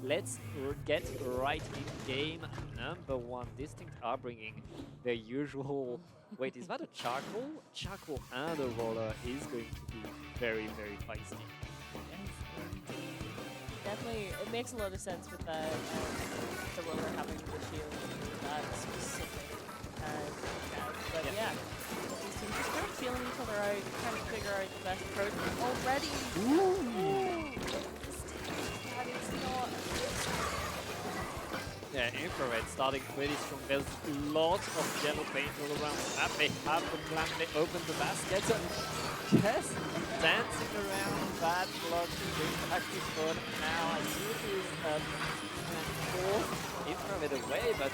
let's get right in game number one. DistInkt are bringing their usual. Wait, is that a charcoal? Charcoal and a roller is going to be very, very feisty. Definitely, it makes a lot of sense with the roller having the shield for that specific but yeah, these teams just kind of feeling each other out, trying to figure out the best approach. Already, that is not. Yeah, infrared starting pretty strong. There's lots of yellow paint all around the map. They have the plan, they open the basket and just dancing around that block to bring back his foot. Now Youth is fourth infrared away, but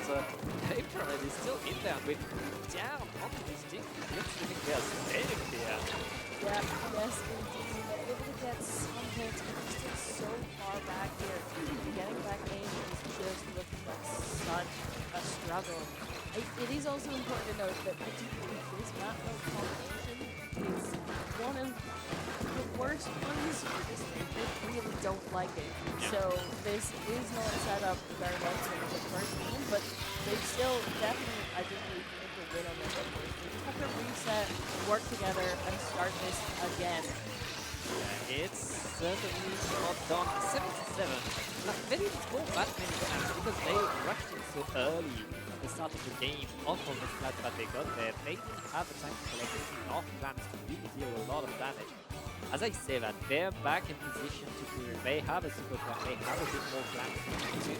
infrared is still in there with down on the DistInkt. Looks like they're staying here. Yeah, yes indeed. Able to get some hits, but they're still so far back here. Getting back in is just looking like such a struggle. It is also important to note that this map mode combination is one of the worst ones for this thing. They really don't like it. Yeah. So this is not set up very well for the first game, but they still definitely, I do believe, need to win on this one. They just have to reset, work together, and start this again. Yeah, it's certainly not done. 77. Like, they didn't score that many times because they rushed in so early at the start of the game off of the flat that they got there. They didn't have the time to collect enough plans to really deal a lot of damage. As I say that, they're back in position to clear. They have a super plan, they have a bit more plans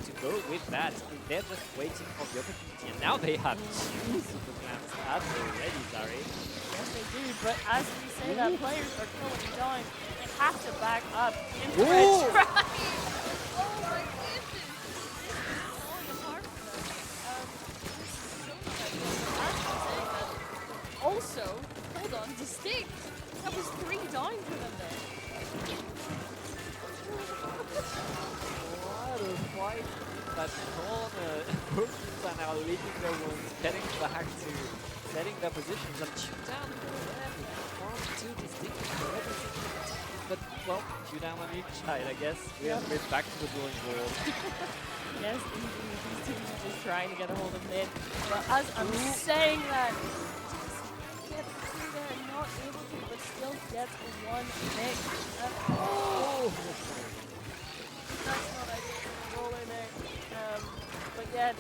to go with that. They're just waiting for the opportunity, and now they have two super plans at already, Zari. Yes, they do, but as we say that players are going down, they have to back up into red try. Oh my goodness! This is falling apart for them. This is so nice. As we say that, also, hold on, DistInkt. That was 3 down for them there. What a fight that corner. Both are now leading their wounds, getting back to setting their positions and shoot down for them. 1, 2 DistInkt. But, well, shoot down on each side, I guess. We are back to the drawing board. Yes, indeed. These teams are just trying to get a hold of mid. But as I'm saying that, get through there, not able to, but still gets one pick. That's not ideal roller there. But yeah,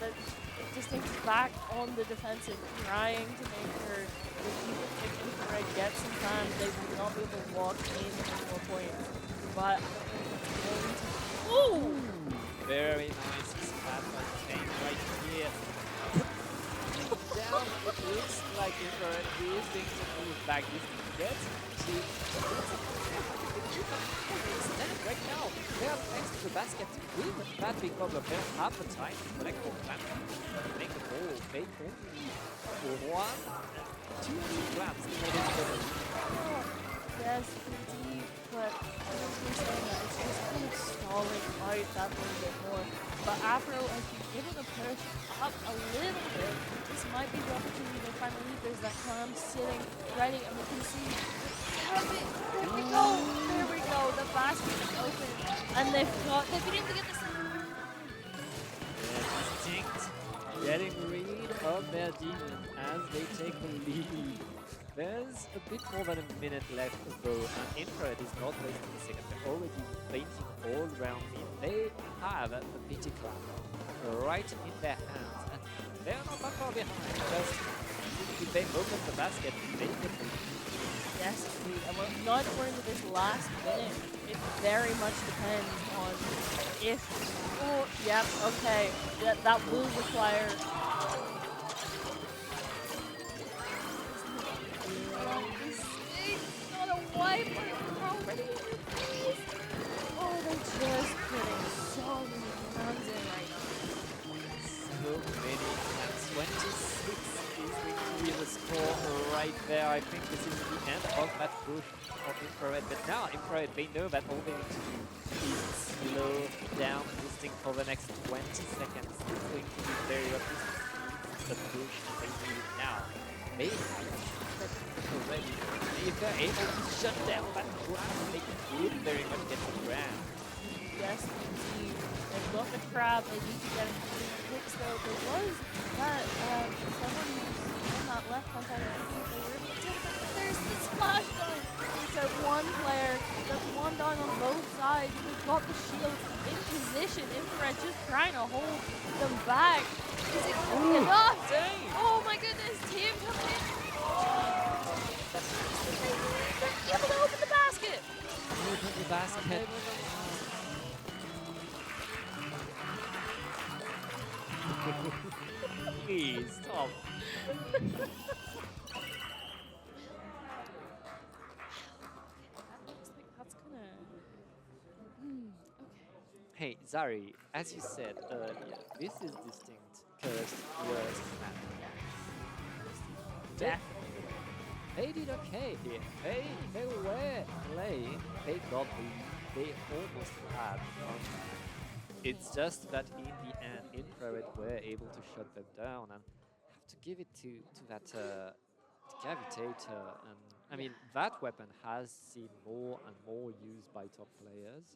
DistInkt back on the defensive, trying to make sure that even if infrared gets some time, they will not be able to walk in any more points. But very nice splat came right here. Down, it looks like infrared is going to move back. DistInkt gets to stand right now. They are next to the basket with that big problem. They don't have the time to collect all the plants. Make the ball. They only 1, 2 plants in order to get a lead. yes, indeed, but I don't think saying that it's just kind of stalling out that little bit more. But Afro has been able to push up a little bit. This might be the opportunity to find the lead. There's that Clam sitting ready, and we can see. There we go! There we go! The basket is open, and they've been able to get this. Yeah, DistInkt getting rid of their demon as they take the lead. There's a bit more than a minute left though, and infrared is not wasting a second. They're already painting all around me. They have the pity cloud right in their hands, and they're not that far behind. Just if they open the basket, they get the lead. Yes, indeed. And now that we're into this last minute, it very much depends on if. Oh, yep, okay. That will require. Not a wiper already. Oh, they're just putting so many rounds in right now. So many, and 26 is going to be the score right there. I think this is the end of that push of infrared, but now infrared, they know that all they need to do is slow down DistInkt for the next 20 seconds. It's going to be very rough. The push they need now. They already. If they're able to shut down that grab, they could very much get the grab. Yes, indeed. They look crab. They need to get him to the picks though. There was that someone who's on that left-hand side of the field. They were able to take it. There's the splash down. It's a one player. There's one down on both sides. We've got the shield in position. Infrared just trying to hold them back. Is it going to be enough? Dang. Oh my goodness, team coming in. They're able to open the basket. Open the basket. Please stop. That's gonna. Okay. Hey, Zari, as you said earlier, this is DistInkt cursed worst map. Definitely. They did okay here. They were playing. They got the lead. They almost had one. It's just that in the end, Infrared were able to shut them down, and have to give it to that Decapitator. And I mean, that weapon has seen more and more used by top players.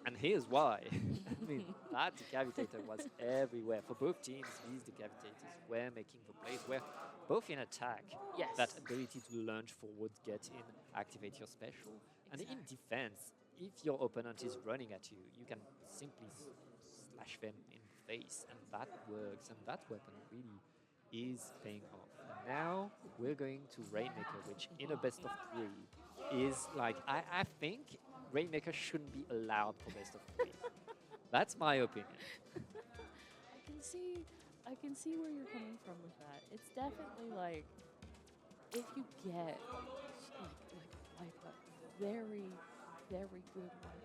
And here's why. I mean, that Decapitator was everywhere. For both teams, these Decapitators were making the plays, where both in attack, Yes. that ability to lunge forward, get in, activate your special, and in defense, if your opponent is running at you, you can simply slash them in the face, and that works, and that weapon really is paying off. And now we're going to Rainmaker, which in a best of 3 is like, I think Rainmaker shouldn't be allowed for best of 3. That's my opinion. I can see where you're coming from with that. It's definitely like if you get like a very, very good one,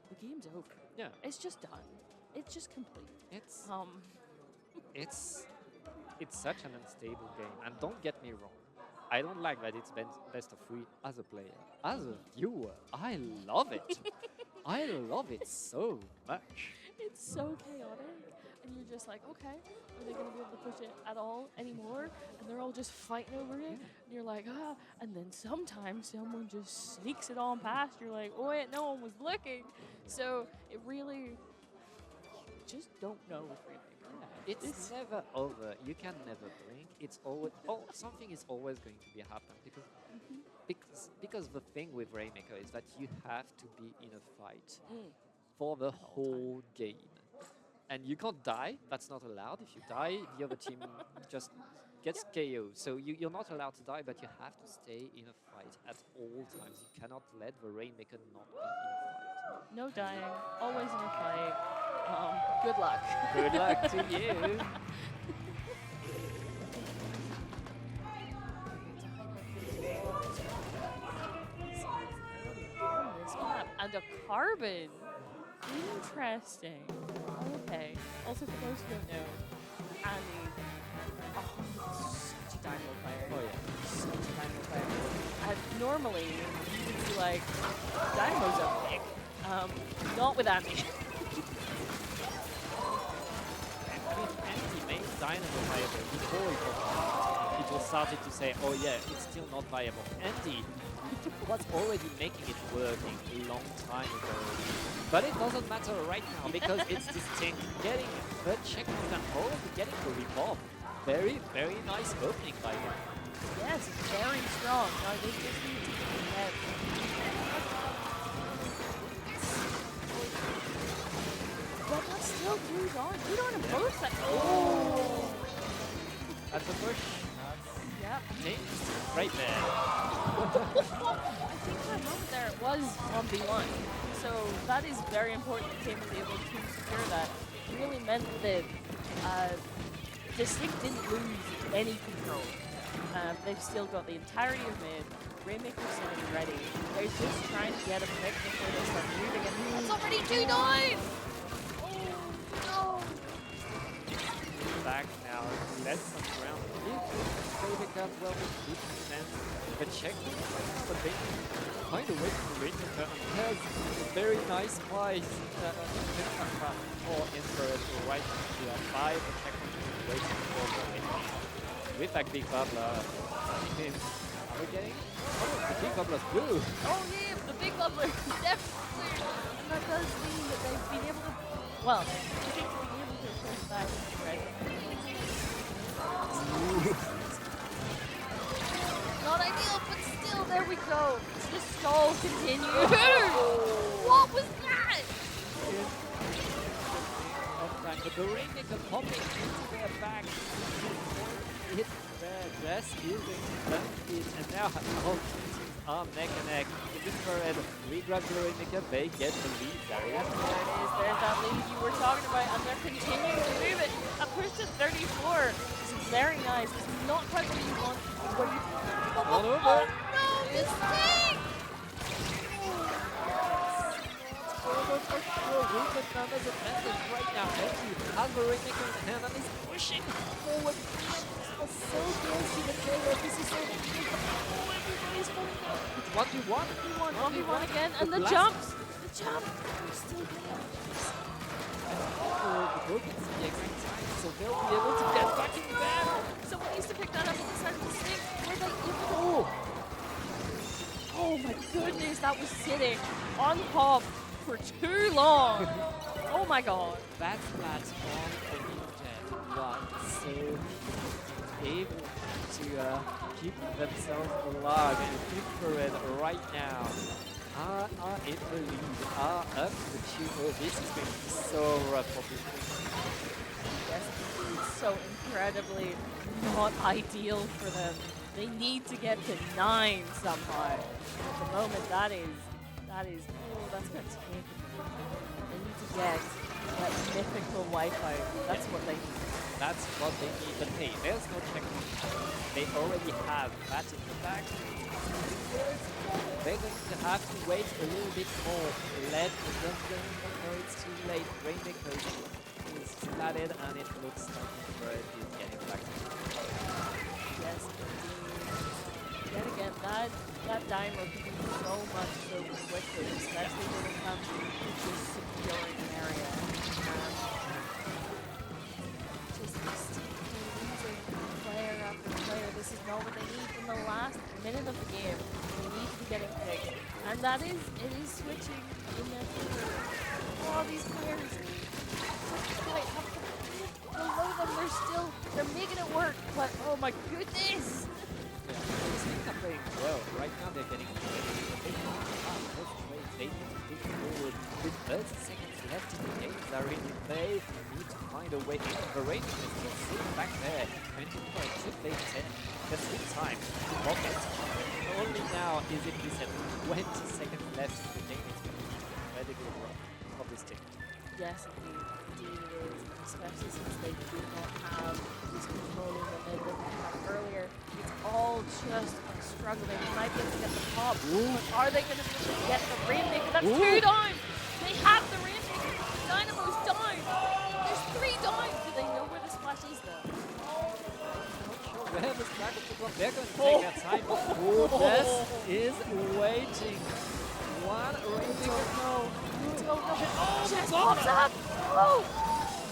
the game's over. Yeah. It's just done. It's just complete. It's such an unstable game, and don't get me wrong, I don't like that it's best of 3 as a player. As a viewer, I love it. I love it so much. It's so chaotic, and you're just like, okay, are they going to be able to push it at all anymore? And they're all just fighting over it, and you're like, ah. And then sometimes someone just sneaks it on past. You're like, oh wait, no one was looking. So it really, you just don't know with Rainmaker. It's never over. You can never blink. It's always something is always going to be happen because the thing with Rainmaker is that you have to be in a fight for the whole game, and you can't die. That's not allowed. If you die, the other team just gets KO. So you're not allowed to die, but you have to stay in a fight at all times. You cannot let the Rainmaker not be in a fight. No dying, always in a fight. Good luck. Good luck to you. This map. And a carbon. Interesting. Okay. Also, for those who don't know, Andy, such a dynamo player. Oh yeah. Such a dynamo player. And normally, you would be like, dynamos are big. Not with Andy. Andy made Dynamo viable before people started to say, oh yeah, it's still not viable. Andy was already making it working a long time ago. But it doesn't matter right now because it's DistInkt getting the checkpoint and hold, getting the rebound. Very, very nice opening by him. Yes, very strong. Now they just need to get. But that still goes on. You don't have both that. Oh! That's the push. Yep. DistInkt right there. I think for a moment there it was 1v1. So that is very important that Team was able to secure that. It really meant that DistInkt didn't lose any control. They've still got the entirety of mid. Rainmaker sitting ready. They're just trying to get a pick before they start moving. And it's already 2-9! Oh, no! Back now, less some ground. Rainmaker well with good defense. But check, but they find a way to Rainmaker and has a very nice price for Infrared right to that 5 attack waiting for the Rainmaker. With that big bubbler, are we getting? Oh, the big bubbler's blue! Oh yeah, the big bubbler is definitely clear. And that does mean that they've been able to Well, DistInkt being able to push back into red. Not ideal, but still, there we go. The stall continues. What was that? But the Rainmaker popping into their back. Hit their dress using it, and now all teams are neck and neck. The infrared regrabs the Rainmaker, they get the lead, Zari. There it is, there's that lead you were talking about, and they're continuing to move it. A push to 34. This is very nice. This is not quite what you want. What do you All over. Oh no, mistake! Movement numbers advantage right now. Empty has the Rainmaker in hand and is pushing forward. It's so close to the player. This is so difficult. Oh, everybody's falling down. It's 1v1. 1v1 again, and the blast. jumps. The jump. They're still there. The Broken's the exact time, so they'll be able to get back in there. Someone needs to pick that up on the side of the stick. Were they even? Oh! Oh my goodness, that was sitting on top for too long. Oh my god. That Splat on the Ninja was so able to keep themselves alive, and infrared right now are in the lead, are up to 2. Oh, this is going to be so rough for this team. Yes, it's so incredibly not ideal for them. They need to get to 9 somehow. At the moment, that is, oh, that's going to take it. They need to get that mythical wipeout. That's what they need. That's what they need, but hey, there's no checkpoint. They already have that in the back. They're going to have to wait a little bit more. Let the gun go, no, it's too late. Rainmaker is splatted, and it looks like Infrared is getting back to the Yes, indeed. Yet again, that dynamo can do so much so quickly, especially when it comes to just securing an area. Just losing player after player. This is not what they need in the last minute of the game. They need to be getting picked. And that is, it is switching in their favor. All these players quite have to below them. They're making it work, but oh my goodness! DistInkt are playing well. Right now they're getting they need to push forward with 30 seconds left in the game. Zari, they need to find a way in. The Rainmaker is still sitting back there. I mean, Infrared should play 10. That's in time to block it. Only now is it reset. 20 seconds left in the game. It's going to be incredibly rough for this team. Yes, indeed. Indeed it is. Especially since they do not have this control over mid that they had earlier. It's all just struggling. They might be able to get the pop. But are they going to be able to get the Rainmaker? That's 2 down! They have the Rainmaker! Dynamo's down! There's 3 down! Do they know where the splash is though? Where the Splat is from, they're going to take their time. Oh, Jess is waiting. One Rainmaker. Oh, Jess pops up! Oh!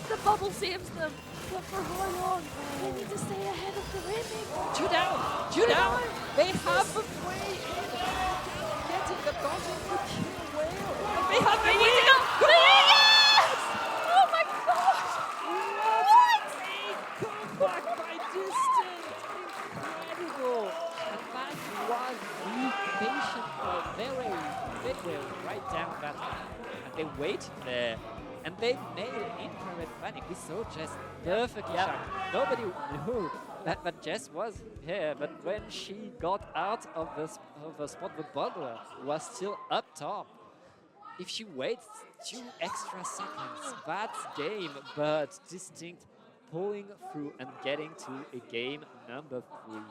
The bubble saves them. But for how long? They need to stay ahead of the Rainmaker. 2 down! 2 down! They have the way in. Getting the content to kill whale. They have the way in. Yes! Oh my gosh! What? Comeback by DistInkt. Incredible. And that was the patient for they were right down that line. And they waited there. And they nailed Infrared Panic. We saw Jess perfectly shot. Nobody knew that Jess was here, but when she got out of the spot, the bundler was still up top. If she waits 2 extra seconds, that's game. But DistInkt pulling through and getting to a game number 3.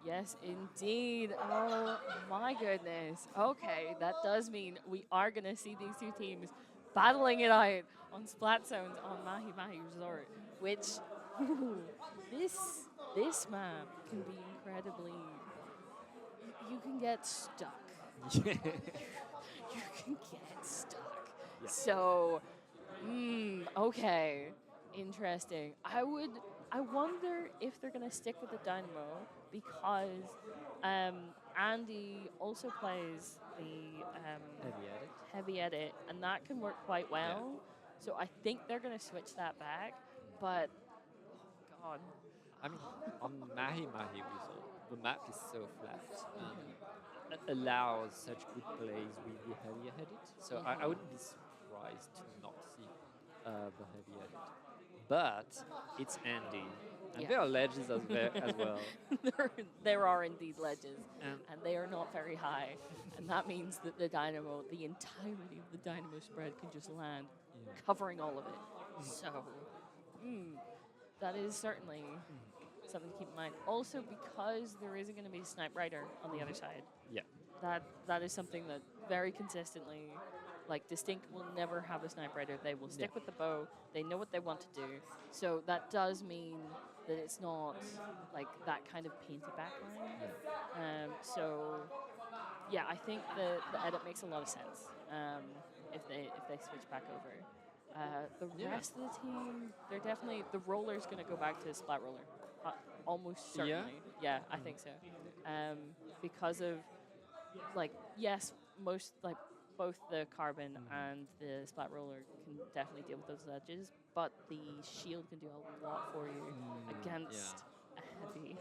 Yes, indeed. Oh my goodness. Okay, that does mean we are going to see these 2 teams battling it out on Splat Zones on Mahi Mahi Resort, which this map can be incredibly. You can get stuck. You can get stuck. Yeah. So, okay, interesting. I wonder if they're gonna stick with the Dynamo because Andy also plays the Heavy edit. heavy edit, and that can work quite well. So I think they're going to switch that back, but oh god. I mean, on Mahi Mahi, we saw the map is so flat and allows such good plays with the heavy edit. So I wouldn't be surprised to not see the heavy edit. But it's Andy, and Yeah. there are ledges as well. there are indeed ledges, And and they are not very high, and that means that the dynamo, the entirety of the dynamo spread, can just land, covering all of it. So, that is certainly something to keep in mind. Also, because there isn't going to be a snipe rider on the other side, yeah, that is something that very consistently, like DistInkt will never have a snipe rider. They will stick with the bow. They know what they want to do. So that does mean that it's not like that kind of painted backline. So yeah, I think the edit makes a lot of sense if they switch back over. The rest of the team, they're definitely the roller's going to go back to Splat Roller, almost certainly. Yeah, I think so, because of like yes, most like both the carbon and the Splat Roller can definitely deal with those ledges, but the shield can do a lot for you against a heavy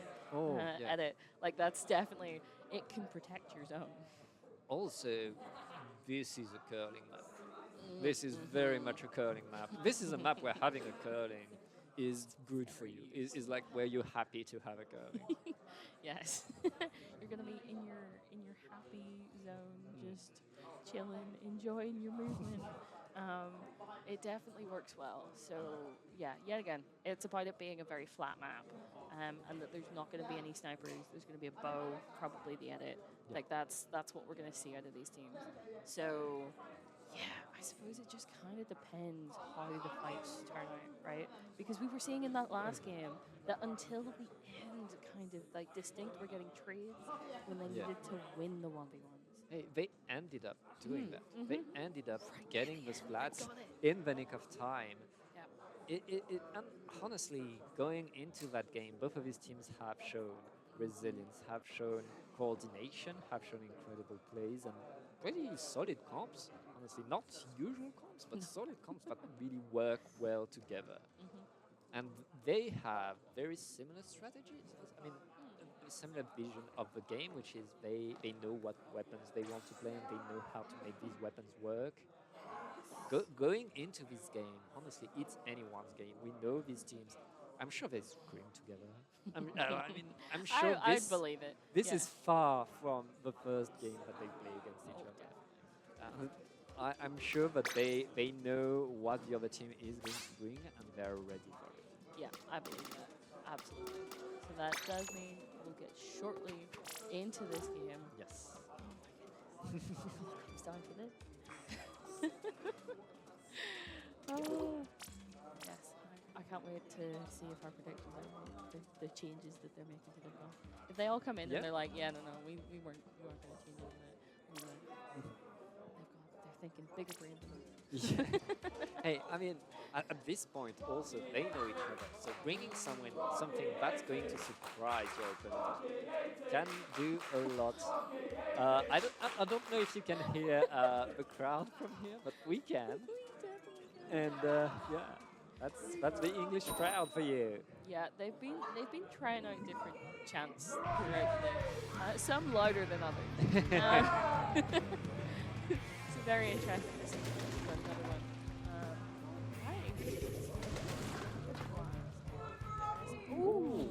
edit. Like that's definitely, it can protect your zone. Also, this is a curling map. This is very much a curling map. This is a map where having a curling is good for you. Is like where you're happy to have a curling. Yes, you're gonna be in your happy zone, just chilling, enjoying your movement. It definitely works well. So yeah, yet again, it's about it being a very flat map, and that there's not going to be any snipers. There's going to be a bow, probably the edit. Like that's what we're going to see out of these teams. So yeah, I suppose it just kind of depends how the fights turn out, right? Because we were seeing in that last game that until the end, kind of like DistInkt were getting trades when they needed to win the 1v1s. Hey, they ended up doing that. They ended up getting the splats in the nick of time. And honestly, going into that game, both of these teams have shown resilience, have shown coordination, have shown incredible plays, and really solid comps. Honestly, not usual comps, but solid comps that really work well together. And they have very similar strategies. I mean, a similar vision of the game, which is they know what weapons they want to play and they know how to make these weapons work. Going into this game, honestly, it's anyone's game. We know these teams. I'm sure they scream together. I'm sure I'd believe it. This is far from the first game that they play against each other. I'm sure that they know what the other team is going to bring and they're ready for it. Yeah, I believe that. Absolutely. So that does mean we'll get shortly into this game. Yes. It's time for this. Oh, yes. I can't wait to see if our predictions are right, the changes that they're making to the comp. If they all come in and they're like, yeah, no, we weren't going to change it. They're thinking bigger brain than me. Hey, I mean, at this point, also, they know each other. So bringing something that's going to surprise your opponent can do a lot. I don't know if you can hear the crowd from here, but we can. And yeah, that's the English crowd for you. Yeah, they've been trying out different chants throughout the day. Some louder than others. It's very interesting to see another one. Ooh.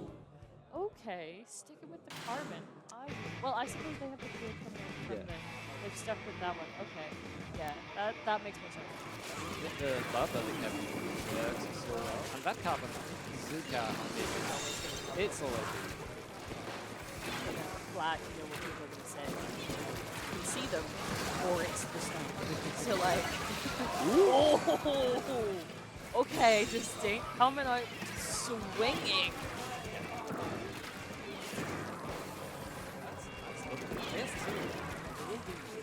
Okay, sticking with the carbon. Well, I suppose they have the clear coming from the. They've stuck with that one. Okay, yeah, that makes more sense. The bubbling works so well, and that carbon Zuka on this, it's always flat. You know what people are gonna say. You can see them, or it's the sun. So like, oh, okay, DistInkt coming out swinging.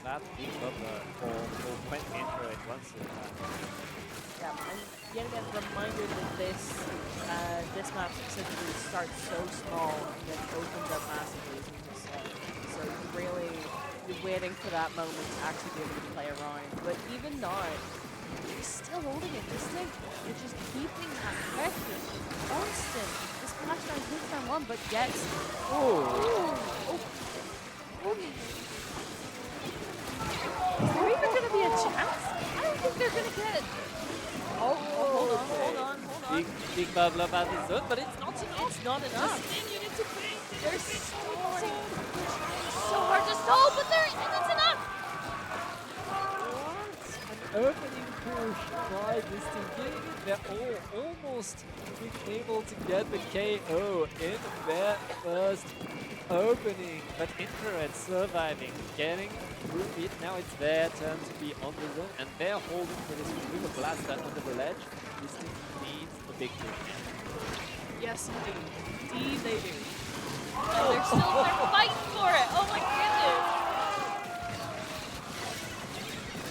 That big bubbler or went into it once. Yeah, and yet again, reminder that this map specifically starts so small and then opens up massively, as we just said. So you're waiting for that moment to actually be able to play around. But even now, He's still holding it. DistInkt, they're just keeping that pressure constant. This splash down hits down one, but gets. Oh. Is there even going to be a chance? I don't think they're going to get it. Hold on. Big bubble about the zone, but it's not enough. It's not enough. DistInkt, you need to think. They're stalling. So hard to stall, but it's enough. An opening push by DistInkt, getting it. They're almost being able to get the KO in their first opening, but Infrared surviving, getting through it. Now it's their turn to be on the zone, and they're holding for this with a blaster under the ledge. DistInkt needs a big push. Yes, indeed they do. Oh, they're fighting for it. Oh my goodness.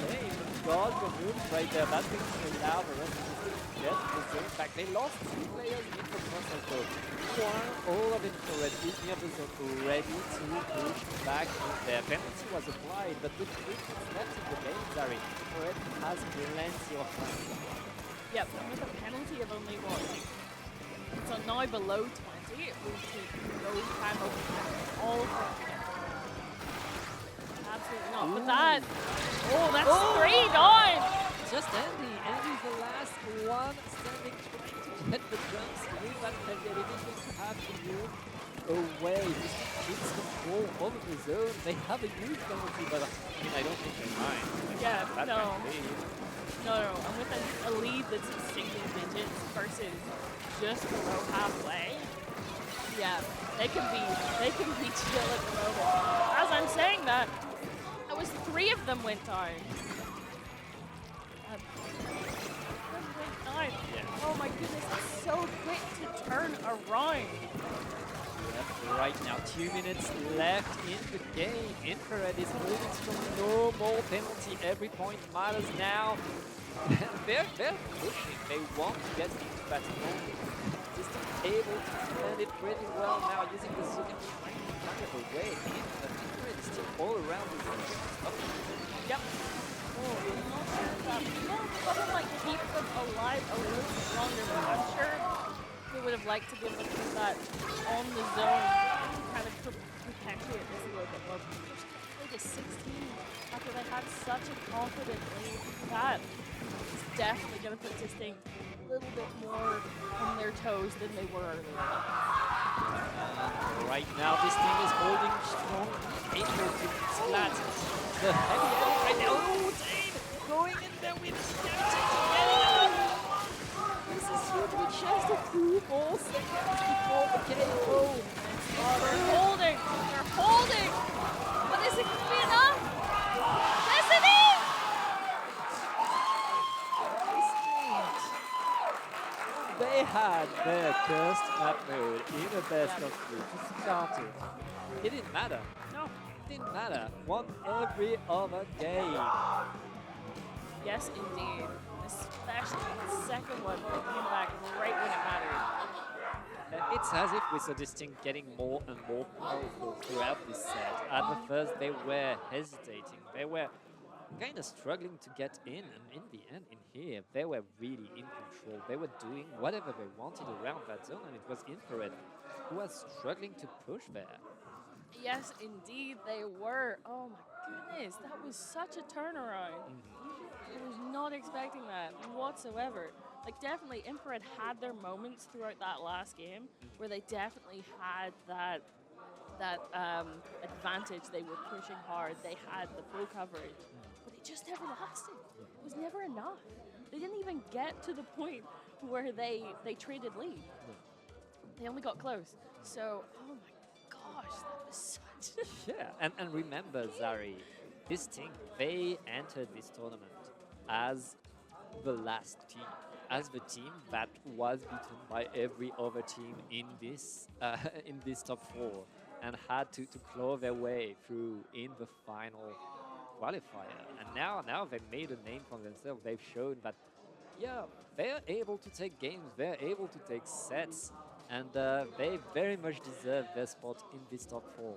Hey, God, the moves right there. That thing to allow the rest of the team to get the zone back. They lost 2 players in the process though. While all of Infrared is near the zone, ready to push back in there. Penalty was applied, but with 3 minutes left in the game, Zari, Infrared has plenty of time. Yep, and with a penalty of only what, like, it's now below 20, it will take no time over all of them. Absolutely not. But that, that's 3 down! Just Andy. Andy's the last one standing, trying to get the jumps with that heavy. They didn't have to move away. This keeps control over the zone. They have a huge penalty, but I mean, I don't think they mind. Yeah, That no. penalty. No, and with a lead that's in single digits versus just below halfway, yeah, they can be chill at the moment. As I'm saying that, it was 3 of them went down. Yeah. Oh my goodness, it's so quick to turn around. Yep, right now, 2 minutes left in the game. Infrared is holding strong. No more penalty. Every point matters now. they're pushing. They want to get into that moment. Just able to defend it pretty well now, using the zoom and trying to find a way in. But Infrared is still all around the zone. Yep. Probably like keep them alive a little bit longer, but I'm sure we would have liked to be able to do that on the zone to kind of perpetuate this a little bit more. Played to 16 after they had such a confident lead. That is definitely going to put DistInkt a little bit more on their toes than they were earlier. Right now, this team is holding strong. Able to Splat. The heavy right now. Oh, Dane going in there with getting this is huge. We just a few more seconds before the KO. They're holding. But is it going to be enough? Yes, it is! They had their cursed map mode in a best of 3 to start it. It didn't matter. No. It didn't matter. Won every other game. Yes, indeed. Especially the second one that came back right when it mattered. It's as if we saw DistInkt getting more and more powerful throughout this set. At the first, they were hesitating. They were kind of struggling to get in, and in the end, in here, they were really in control. They were doing whatever they wanted around that zone, and it was Infrared who was struggling to push there. Yes, indeed, they were. Oh my goodness, that was such a turnaround. I was not expecting that whatsoever. Like, definitely, Infrared had their moments throughout that last game where they definitely had that advantage. They were pushing hard. They had the full coverage, but it just never lasted. It was never enough. They didn't even get to the point where they traded lead. They only got close. So, oh my gosh, that was such. Yeah, and remember, Zari, DistInkt, they entered this tournament as the last team, as the team that was beaten by every other team in this top 4, and had to claw their way through in the final qualifier. And now they've made a name for themselves. They've shown that, yeah, they're able to take games, they're able to take sets, and they very much deserve their spot in this top 4.